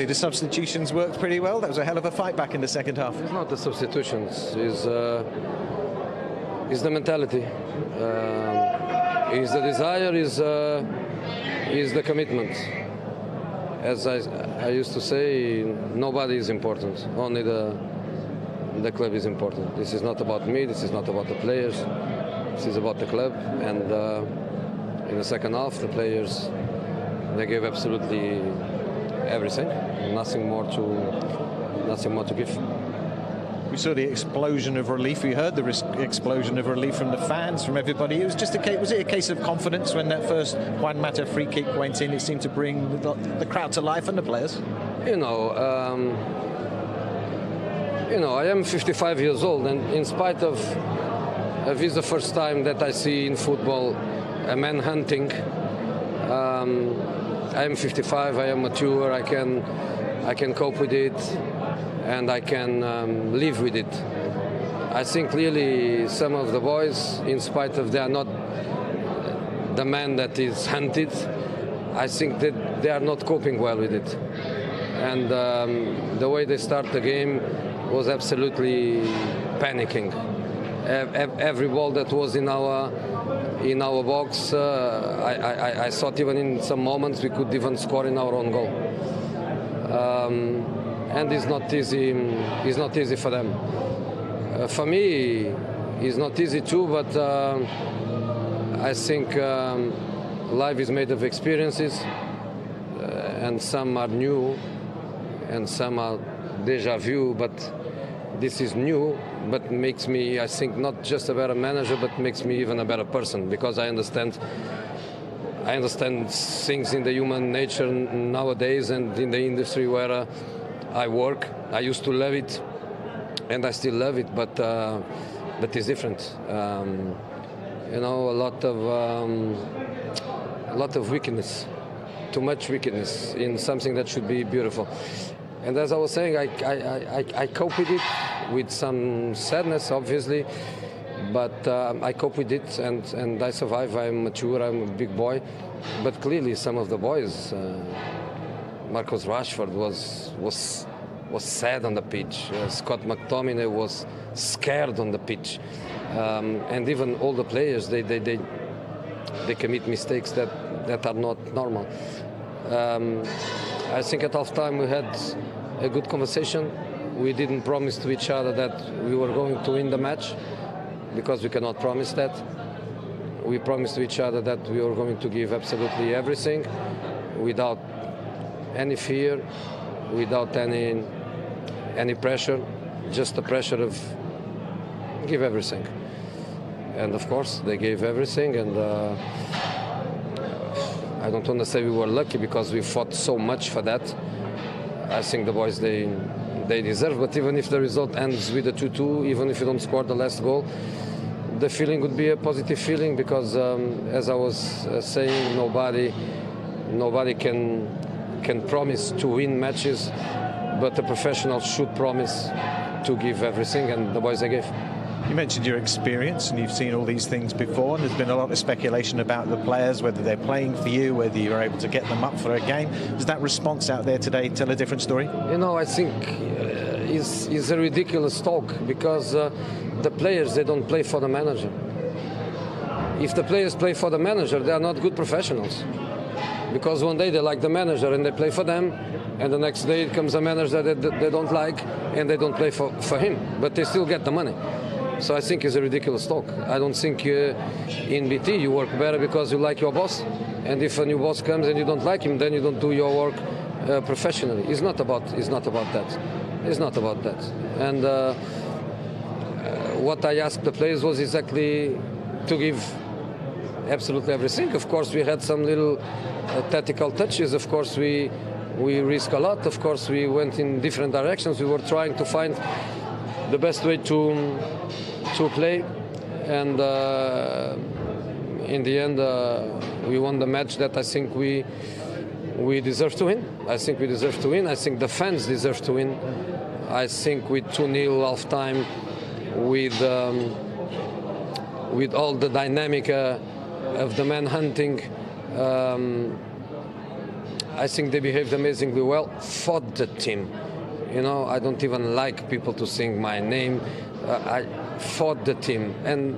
The substitutions worked pretty well. That was a hell of a fight back in the second half. It's not the substitutions, it's the mentality. Is the desire, is the commitment. As I used to say, nobody is important, only the club is important. This is not about me, this is not about the players, this is about the club. And in the second half, the players, they gave absolutely everything, nothing more to give. We saw the explosion of relief. We heard the explosion of relief from the fans, from everybody. It was just was it a case of confidence when that first Juan Mata free kick went in? It seemed to bring the crowd to life and the players. You know, I am 55 years old, and in spite of it's the first time that I see in football a man hunting. I am 55. I am mature. I can cope with it, and I can live with it. I think clearly some of the boys, in spite of they are not the man that is hunted, I think that they are not coping well with it. And the way they start the game was absolutely panicking. Every ball that was in our box, I thought even in some moments we could even score in our own goal. And it's not easy. It's not easy for them. For me, it's not easy too. But I think life is made of experiences, and some are new, and some are déjà vu. But this is new, but makes me, I think, not just a better manager, but makes me even a better person, because I understand things in the human nature nowadays and in the industry where I work. I used to love it, and I still love it, but it's different. A lot of weakness, too much weakness in something that should be beautiful. And as I was saying, I cope with it with some sadness, obviously, but I cope with it, and I survive. I'm mature, I'm a big boy. But clearly some of the boys, Marcus Rashford was sad on the pitch. Scott McTominay was scared on the pitch. And even all the players, they commit mistakes that are not normal. I think at half-time we had a good conversation. We didn't promise to each other that we were going to win the match, because we cannot promise that. We promised to each other that we were going to give absolutely everything, without any fear, without any pressure, just the pressure of give everything. And of course, they gave everything, and I don't want to say we were lucky, because we fought so much for that. I think the boys, they deserve, but even if the result ends with a 2-2, even if you don't score the last goal, the feeling would be a positive feeling, because as I was saying, nobody can promise to win matches, but a professional should promise to give everything, and the boys, they gave. You mentioned your experience, and you've seen all these things before, and there's been a lot of speculation about the players, whether they're playing for you, whether you're able to get them up for a game. Does that response out there today tell a different story? You know, I think it's a ridiculous talk, because the players, they don't play for the manager. If the players play for the manager, they are not good professionals. Because one day they like the manager and they play for them, and the next day it comes a manager that they don't like and they don't play for him, but they still get the money. So I think it's a ridiculous talk. I don't think in BT you work better because you like your boss, and if a new boss comes and you don't like him, then you don't do your work professionally. It's not about that. It's not about that. And what I asked the players was exactly to give absolutely everything. Of course, we had some little tactical touches. Of course, we risk a lot. Of course, we went in different directions. We were trying to find the best way to play, and in the end, we won the match that I think we deserve to win. I think we deserve to win. I think the fans deserve to win. I think with 2-0 half-time, with all the dynamic of the man hunting, I think they behaved amazingly well for the team. You know, I don't even like people to sing my name. I fought the team, and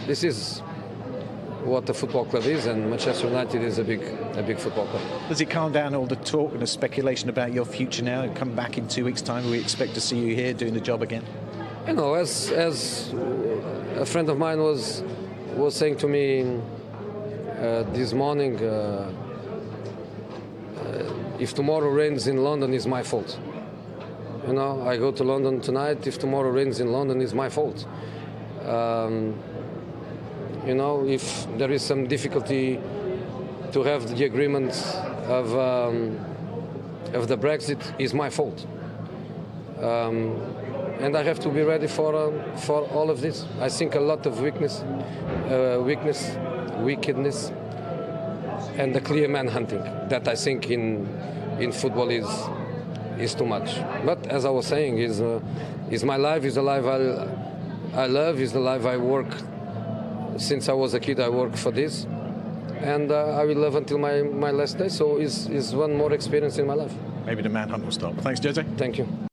this is what a football club is, and Manchester United is a big football club. Does it calm down all the talk and the speculation about your future now and come back in 2 weeks' time? We expect to see you here doing the job again. You know, as a friend of mine was saying to me this morning, if tomorrow rains in London, it's my fault. You know, I go to London tonight. If tomorrow rains in London, it's my fault. You know, if there is some difficulty to have the agreement of the Brexit, it's my fault. And I have to be ready for all of this. I think a lot of wickedness, and the clear man hunting that I think in football is too much. But as I was saying, is my life, is the life I love, is the life I work. Since I was a kid, I work for this, and I will love until my last day. So it's one more experience in my life. Maybe the manhunt will stop. Thanks, Jose. Thank you.